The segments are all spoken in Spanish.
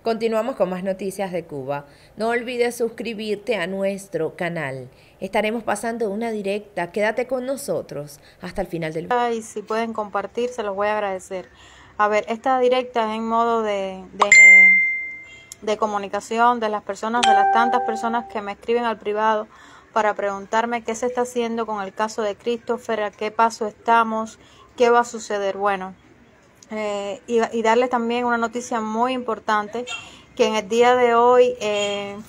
Continuamos con más noticias de Cuba. No olvides suscribirte a nuestro canal. Estaremos pasando una directa. Quédate con nosotros hasta el final del video. Y si pueden compartir, se los voy a agradecer. A ver, esta directa es en modo de comunicación de las personas, de las tantas personas que me escriben al privado para preguntarme qué se está haciendo con el caso de Christopher, a qué paso estamos, qué va a suceder. Bueno, y darles también una noticia muy importante, que en el día de hoy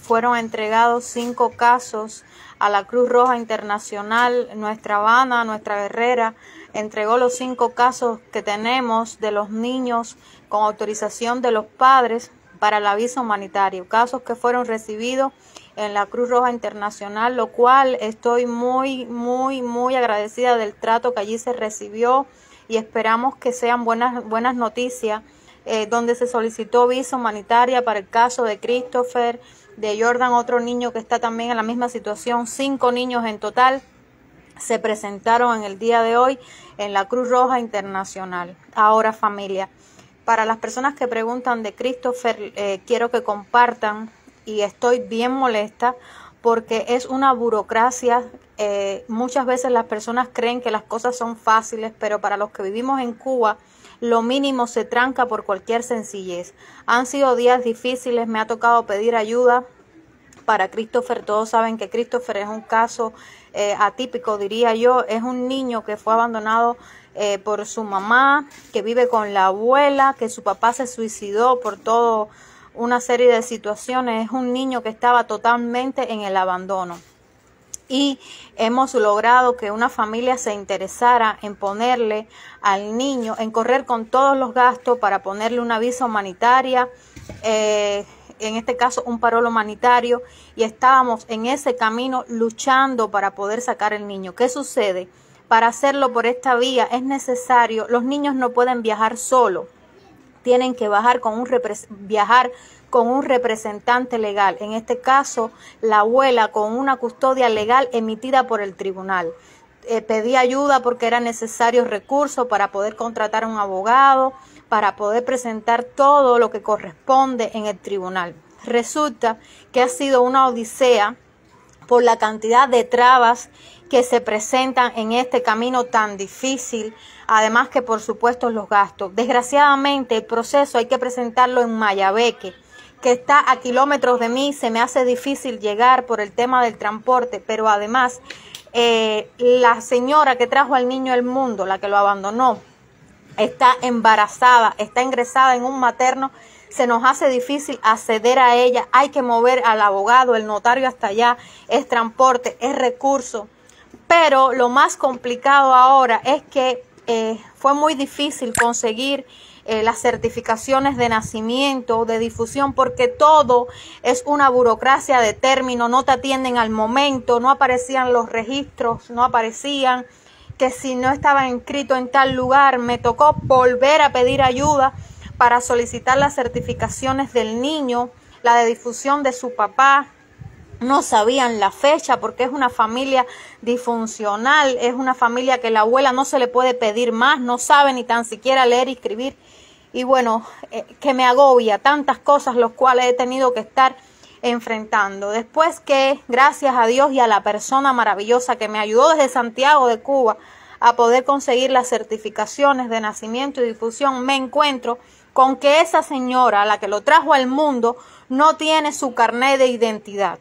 fueron entregados 5 casos a la Cruz Roja Internacional. Nuestra Habana, nuestra guerrera, entregó los 5 casos que tenemos de los niños con autorización de los padres para la visa humanitaria, casos que fueron recibidos en la Cruz Roja Internacional, lo cual estoy muy agradecida del trato que allí se recibió, y esperamos que sean buenas noticias, donde se solicitó visa humanitaria para el caso de Christopher, de Jordan, otro niño que está también en la misma situación. 5 niños en total se presentaron en el día de hoy en la Cruz Roja Internacional. Ahora, familia, para las personas que preguntan de Christopher, quiero que compartan, y estoy bien molesta porque es una burocracia. Muchas veces las personas creen que las cosas son fáciles, pero para los que vivimos en Cuba, lo mínimo se tranca por cualquier sencillez. Han sido días difíciles, me ha tocado pedir ayuda para Christopher. Todos saben que Christopher es un caso atípico, diría yo. Es un niño que fue abandonado por su mamá, que vive con la abuela, que su papá se suicidó por todo una serie de situaciones. Es un niño que estaba totalmente en el abandono. Y hemos logrado que una familia se interesara en ponerle al niño, en correr con todos los gastos para ponerle una visa humanitaria, en este caso un parol humanitario, y estábamos en ese camino luchando para poder sacar el niño. ¿Qué sucede? Para hacerlo por esta vía es necesario, los niños no pueden viajar solos, tienen que viajar con un representante legal, en este caso la abuela, con una custodia legal emitida por el tribunal. Pedí ayuda porque era necesario recursos para poder contratar a un abogado, para poder presentar todo lo que corresponde en el tribunal. Resulta que ha sido una odisea por la cantidad de trabas que se presentan en este camino tan difícil, además que por supuesto los gastos. Desgraciadamente el proceso hay que presentarlo en Mayabeque, que está a kilómetros de mí. Se me hace difícil llegar por el tema del transporte, pero además la señora que trajo al niño al mundo, la que lo abandonó, está embarazada, está ingresada en un materno. Se nos hace difícil acceder a ella, hay que mover al abogado, el notario hasta allá, es transporte, es recurso. Pero lo más complicado ahora es que fue muy difícil conseguir las certificaciones de nacimiento, de difusión, porque todo es una burocracia de término, no te atienden al momento, no aparecían los registros, no aparecían, que si no estaba inscrito en tal lugar. Me tocó volver a pedir ayuda para solicitar las certificaciones del niño, la de difusión de su papá. No sabían la fecha porque es una familia disfuncional, es una familia que la abuela no se le puede pedir más, no sabe ni tan siquiera leer y escribir. Y bueno, que me agobia tantas cosas los cuales he tenido que estar enfrentando. Después que, gracias a Dios y a la persona maravillosa que me ayudó desde Santiago de Cuba a poder conseguir las certificaciones de nacimiento y difusión, me encuentro con que esa señora, la que lo trajo al mundo, no tiene su carnet de identidad.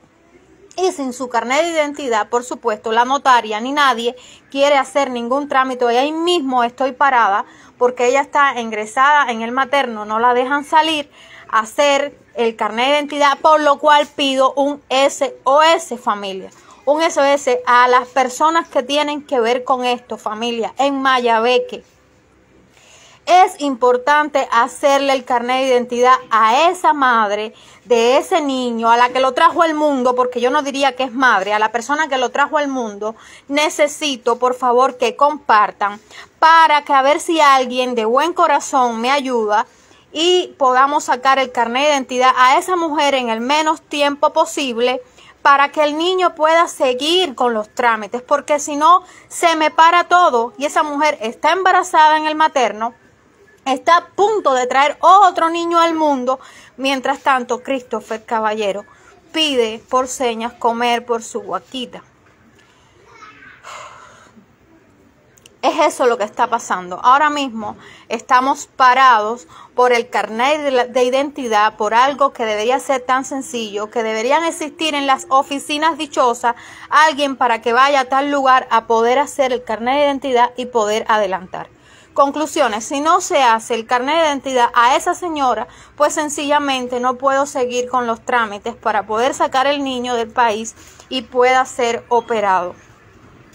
Y sin su carnet de identidad, por supuesto, la notaria ni nadie quiere hacer ningún trámite. Y ahí mismo estoy parada porque ella está ingresada en el materno, no la dejan salir a hacer el carnet de identidad, por lo cual pido un SOS, familia. Un SOS a las personas que tienen que ver con esto, familia, en Mayabeque. Es importante hacerle el carnet de identidad a esa madre de ese niño, a la que lo trajo al mundo, porque yo no diría que es madre, a la persona que lo trajo al mundo. Necesito, por favor, que compartan para que a ver si alguien de buen corazón me ayuda y podamos sacar el carnet de identidad a esa mujer en el menos tiempo posible, para que el niño pueda seguir con los trámites, porque si no se me para todo y esa mujer está embarazada en el materno. está a punto de traer otro niño al mundo. Mientras tanto, Christopher Caballero pide por señas comer por su guaquita. Es eso lo que está pasando. Ahora mismo estamos parados por el carnet de identidad, por algo que debería ser tan sencillo, que deberían existir en las oficinas dichosas alguien para que vaya a tal lugar a poder hacer el carnet de identidad y poder adelantar. Conclusiones: si no se hace el carnet de identidad a esa señora, pues sencillamente no puedo seguir con los trámites para poder sacar el niño del país y pueda ser operado.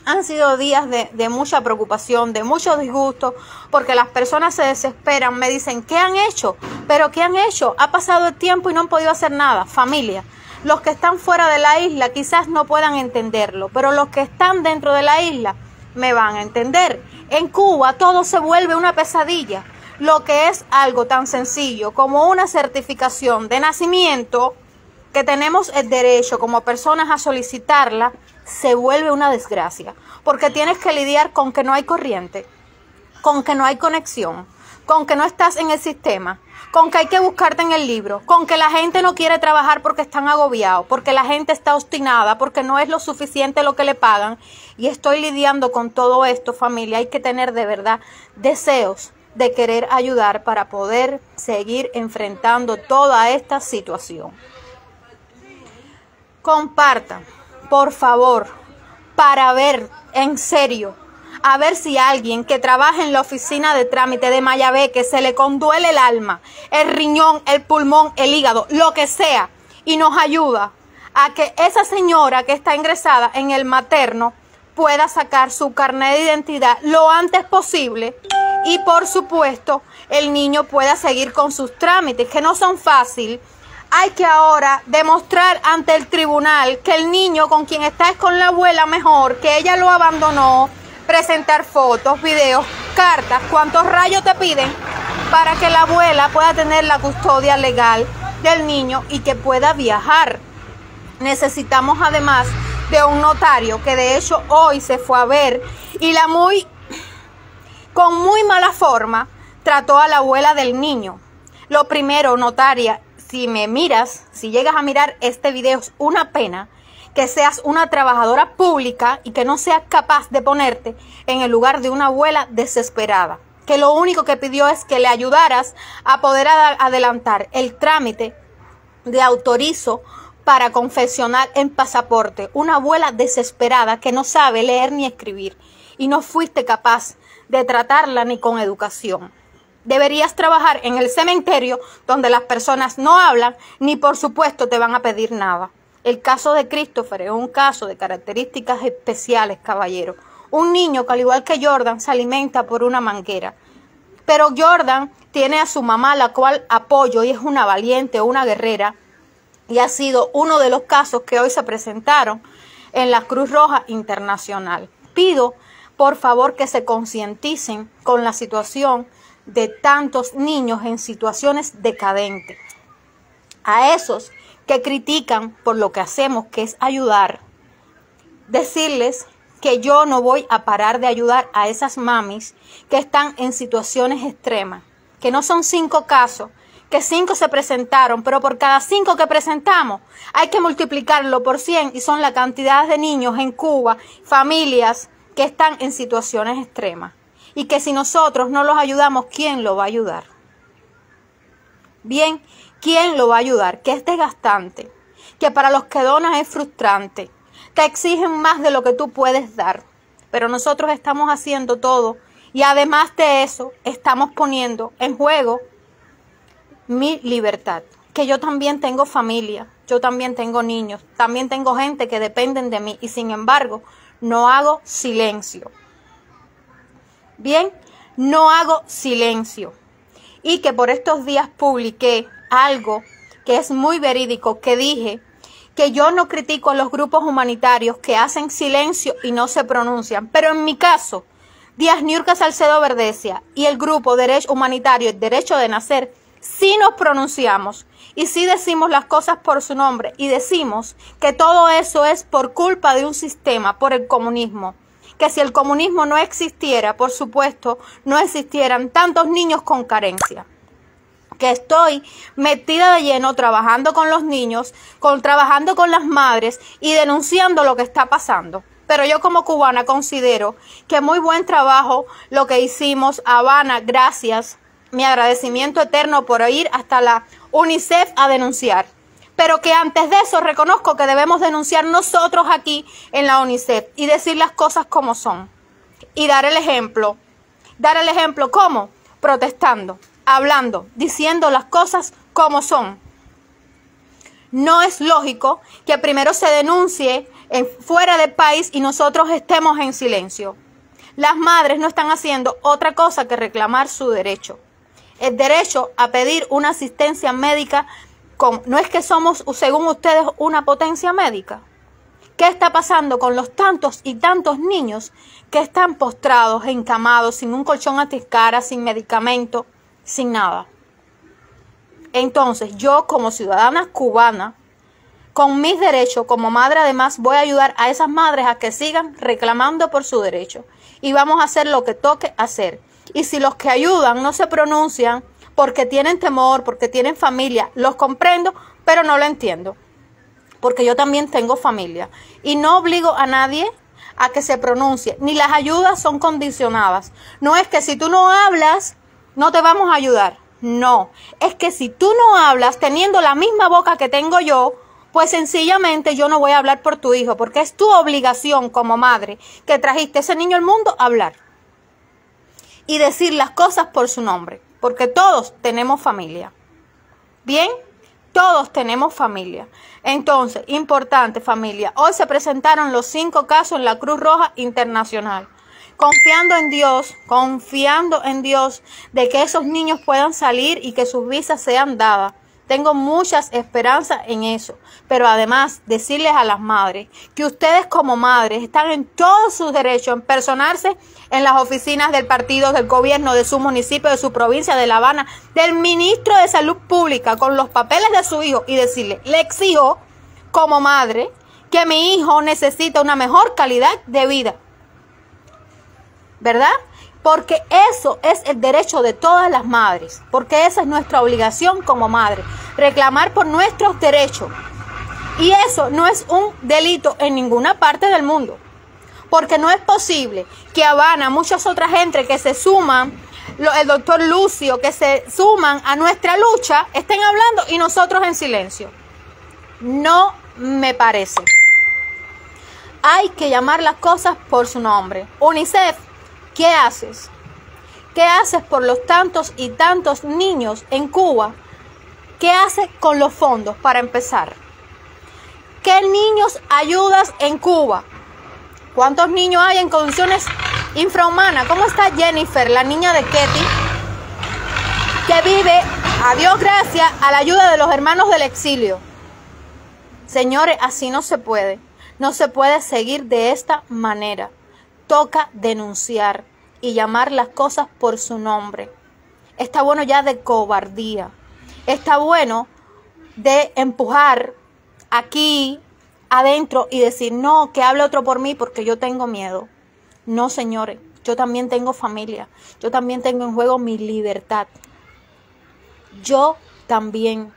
Han sido días de mucha preocupación, de mucho disgusto, porque las personas se desesperan, me dicen, ¿qué han hecho? ¿Pero qué han hecho? Ha pasado el tiempo y no han podido hacer nada. Familia, los que están fuera de la isla quizás no puedan entenderlo, pero los que están dentro de la isla me van a entender. En Cuba todo se vuelve una pesadilla. Lo que es algo tan sencillo como una certificación de nacimiento, que tenemos el derecho como personas a solicitarla, se vuelve una desgracia, porque tienes que lidiar con que no hay corriente, con que no hay conexión, con que no estás en el sistema, con que hay que buscarte en el libro, con que la gente no quiere trabajar porque están agobiados, porque la gente está obstinada, porque no es lo suficiente lo que le pagan. Y estoy lidiando con todo esto, familia. Hay que tener de verdad deseos de querer ayudar para poder seguir enfrentando toda esta situación. Compartan, por favor, para ver, en serio, a ver si alguien que trabaja en la oficina de trámite de Mayabé, que se le conduele el alma, el riñón, el pulmón, el hígado, lo que sea, y nos ayuda a que esa señora que está ingresada en el materno pueda sacar su carnet de identidad lo antes posible y, por supuesto, el niño pueda seguir con sus trámites, que no son fáciles. Hay que ahora demostrar ante el tribunal que el niño con quien está es con la abuela mejor, que ella lo abandonó, presentar fotos, videos, cartas, cuántos rayos te piden para que la abuela pueda tener la custodia legal del niño y que pueda viajar. Necesitamos además de un notario, que de hecho hoy se fue a ver y con muy mala forma trató a la abuela del niño. Lo primero, notaria, si me miras, si llegas a mirar este video, es una pena que seas una trabajadora pública y que no seas capaz de ponerte en el lugar de una abuela desesperada, que lo único que pidió es que le ayudaras a poder adelantar el trámite de autorizo para confeccionar en pasaporte. Una abuela desesperada que no sabe leer ni escribir y no fuiste capaz de tratarla ni con educación. Deberías trabajar en el cementerio donde las personas no hablan ni por supuesto te van a pedir nada. El caso de Christopher es un caso de características especiales, caballero. Un niño que al igual que Jordan se alimenta por una manguera. Pero Jordan tiene a su mamá, la cual apoyo y es una valiente, una guerrera. Y ha sido uno de los casos que hoy se presentaron en la Cruz Roja Internacional. Pido por favor que se concienticen con la situación de tantos niños en situaciones decadentes. A esos que critican por lo que hacemos, que es ayudar, decirles que yo no voy a parar de ayudar a esas mamis que están en situaciones extremas, que no son 5 casos, que 5 se presentaron, pero por cada 5 que presentamos hay que multiplicarlo por 100 y son la cantidad de niños en Cuba, familias que están en situaciones extremas. Y que si nosotros no los ayudamos, ¿quién lo va a ayudar? Bien, ¿quién lo va a ayudar? Que es desgastante, que para los que donas es frustrante, te exigen más de lo que tú puedes dar. Pero nosotros estamos haciendo todo y además de eso estamos poniendo en juego mi libertad. Que yo también tengo familia, yo también tengo niños, también tengo gente que dependen de mí y sin embargo no hago silencio. Bien, no hago silencio. Y que por estos días publiqué algo que es muy verídico, que dije que yo no critico a los grupos humanitarios que hacen silencio y no se pronuncian. Pero en mi caso, Díaz Niurka Salcedo Verdecia y el grupo Derecho Humanitario, el Derecho de Nacer, sí nos pronunciamos y sí decimos las cosas por su nombre y decimos que todo eso es por culpa de un sistema, por el comunismo, que si el comunismo no existiera, por supuesto, no existieran tantos niños con carencia. Que estoy metida de lleno trabajando con los niños, trabajando con las madres y denunciando lo que está pasando. Pero yo como cubana considero que muy buen trabajo lo que hicimos. Habana, gracias, mi agradecimiento eterno por ir hasta la UNICEF a denunciar. Pero que antes de eso reconozco que debemos denunciar nosotros aquí en la UNICEF y decir las cosas como son. Y dar el ejemplo. Dar el ejemplo, ¿cómo? Protestando, hablando, diciendo las cosas como son. No es lógico que primero se denuncie fuera del país y nosotros estemos en silencio. Las madres no están haciendo otra cosa que reclamar su derecho. El derecho a pedir una asistencia médica. No es que somos, según ustedes, una potencia médica. ¿Qué está pasando con los tantos y tantos niños que están postrados, encamados, sin un colchón anticara, sin medicamento, sin nada? Entonces, yo como ciudadana cubana, con mis derechos, como madre además, voy a ayudar a esas madres a que sigan reclamando por su derecho. Y vamos a hacer lo que toque hacer. Y si los que ayudan no se pronuncian, porque tienen temor, porque tienen familia, los comprendo, pero no lo entiendo. Porque yo también tengo familia. Y no obligo a nadie a que se pronuncie. Ni las ayudas son condicionadas. No es que si tú no hablas, no te vamos a ayudar. No. Es que si tú no hablas teniendo la misma boca que tengo yo, pues sencillamente yo no voy a hablar por tu hijo. Porque es tu obligación como madre que trajiste ese niño al mundo a hablar. Y decir las cosas por su nombre. Porque todos tenemos familia. ¿Bien? Todos tenemos familia. Entonces, importante familia. Hoy se presentaron los 5 casos en la Cruz Roja Internacional. Confiando en Dios de que esos niños puedan salir y que sus visas sean dadas. Tengo muchas esperanzas en eso. Pero además, decirles a las madres que ustedes como madres están en todos sus derechos en personarse en las oficinas del partido, del gobierno, de su municipio, de su provincia, de La Habana, del ministro de Salud Pública, con los papeles de su hijo y decirle, le exijo como madre que mi hijo necesita una mejor calidad de vida. ¿Verdad? Porque eso es el derecho de todas las madres, porque esa es nuestra obligación como madre, reclamar por nuestros derechos. Y eso no es un delito en ninguna parte del mundo, porque no es posible que Habana, muchas otras gente que se suman, el doctor Lucio, que se suman a nuestra lucha, estén hablando y nosotros en silencio. No me parece. Hay que llamar las cosas por su nombre. UNICEF, ¿qué haces? ¿Qué haces por los tantos y tantos niños en Cuba? ¿Qué haces con los fondos para empezar? ¿Qué niños ayudas en Cuba? ¿Cuántos niños hay en condiciones infrahumanas? ¿Cómo está Jennifer, la niña de Ketty, que vive, a Dios gracias, a la ayuda de los hermanos del exilio? Señores, así no se puede. No se puede seguir de esta manera. Toca denunciar y llamar las cosas por su nombre. Está bueno ya de cobardía. Está bueno de empujar aquí adentro y decir, no, que hable otro por mí porque yo tengo miedo. No, señores, yo también tengo familia. Yo también tengo en juego mi libertad. Yo también.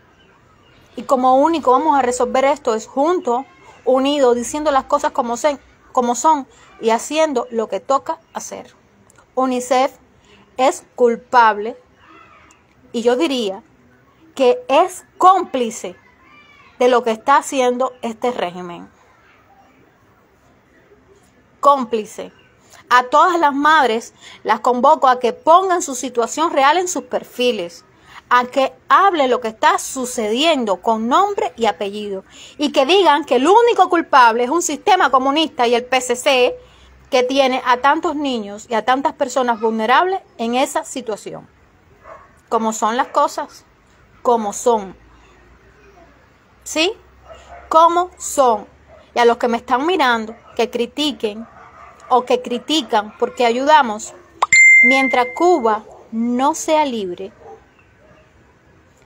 Y como único vamos a resolver esto es juntos, unidos, diciendo las cosas como son y haciendo lo que toca hacer. UNICEF es culpable y yo diría que es cómplice de lo que está haciendo este régimen. Cómplice. A todas las madres las convoco a que pongan su situación real en sus perfiles, a que hable lo que está sucediendo con nombre y apellido y que digan que el único culpable es un sistema comunista y el PCC que tiene a tantos niños y a tantas personas vulnerables en esa situación. Como son las cosas, como son. ¿Sí? Como son. Y a los que me están mirando, que critiquen o que critican porque ayudamos, mientras Cuba no sea libre,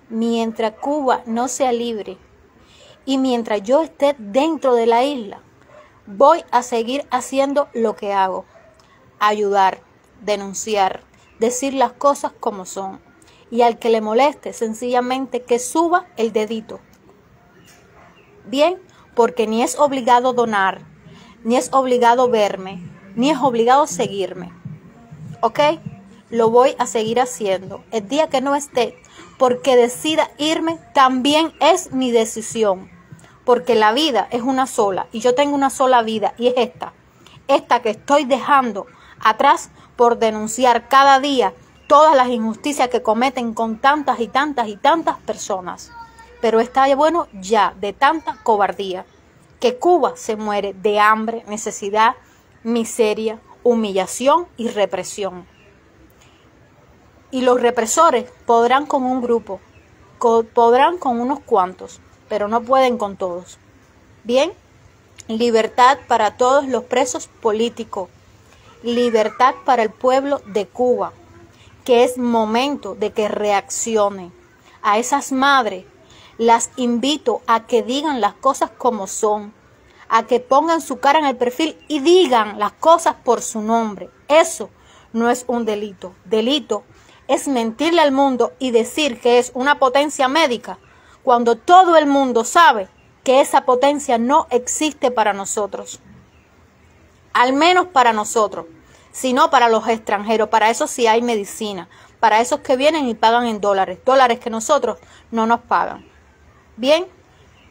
mientras Cuba no sea libre y mientras yo esté dentro de la isla, voy a seguir haciendo lo que hago. Ayudar, denunciar, decir las cosas como son. Y al que le moleste, sencillamente que suba el dedito. Bien, porque ni es obligado donar, ni es obligado verme, ni es obligado seguirme. ¿Ok? Lo voy a seguir haciendo. El día que no esté, porque decida irme, también es mi decisión. Porque la vida es una sola y yo tengo una sola vida y es esta que estoy dejando atrás por denunciar cada día todas las injusticias que cometen con tantas y tantas y tantas personas. Pero está bueno ya de tanta cobardía, que Cuba se muere de hambre, necesidad, miseria, humillación y represión. Y los represores podrán con un grupo, podrán con unos cuantos, pero no pueden con todos. Bien, libertad para todos los presos políticos, libertad para el pueblo de Cuba, que es momento de que reaccione. A esas madres las invito a que digan las cosas como son, a que pongan su cara en el perfil y digan las cosas por su nombre. Eso no es un delito. Delito es mentirle al mundo y decir que es una potencia médica, cuando todo el mundo sabe que esa potencia no existe para nosotros. Al menos para nosotros, sino para los extranjeros. Para eso sí hay medicina, para esos que vienen y pagan en dólares que nosotros no nos pagan. Bien,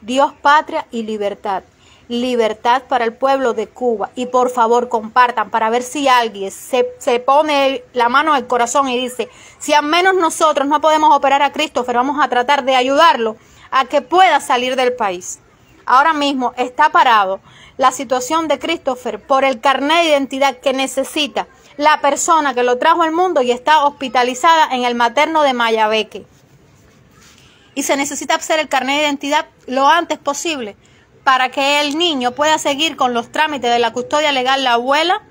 Dios, patria y libertad. Libertad para el pueblo de Cuba. Y por favor compartan para ver si alguien se pone la mano al corazón y dice, si al menos nosotros no podemos operar a Christopher, vamos a tratar de ayudarlo a que pueda salir del país. Ahora mismo está parado la situación de Christopher por el carnet de identidad que necesita la persona que lo trajo al mundo y está hospitalizada en el materno de Mayabeque. Y se necesita hacer el carnet de identidad lo antes posible para que el niño pueda seguir con los trámites de la custodia legal, la abuela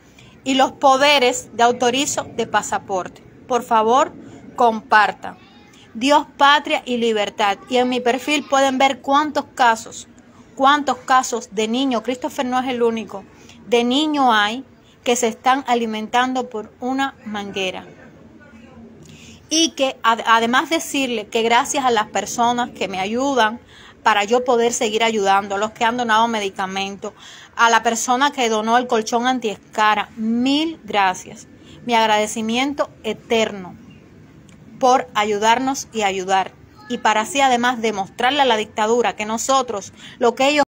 y los poderes de autorizo de pasaporte. Por favor, compartan. Dios, patria y libertad. Y en mi perfil pueden ver cuántos casos de niños, Christopher no es el único, de niños hay que se están alimentando por una manguera. Y que además decirle que gracias a las personas que me ayudan para yo poder seguir ayudando, a los que han donado medicamentos, a la persona que donó el colchón antiescara, 1000 gracias. Mi agradecimiento eterno por ayudarnos y ayudar. Y para así además demostrarle a la dictadura que nosotros, lo que ellos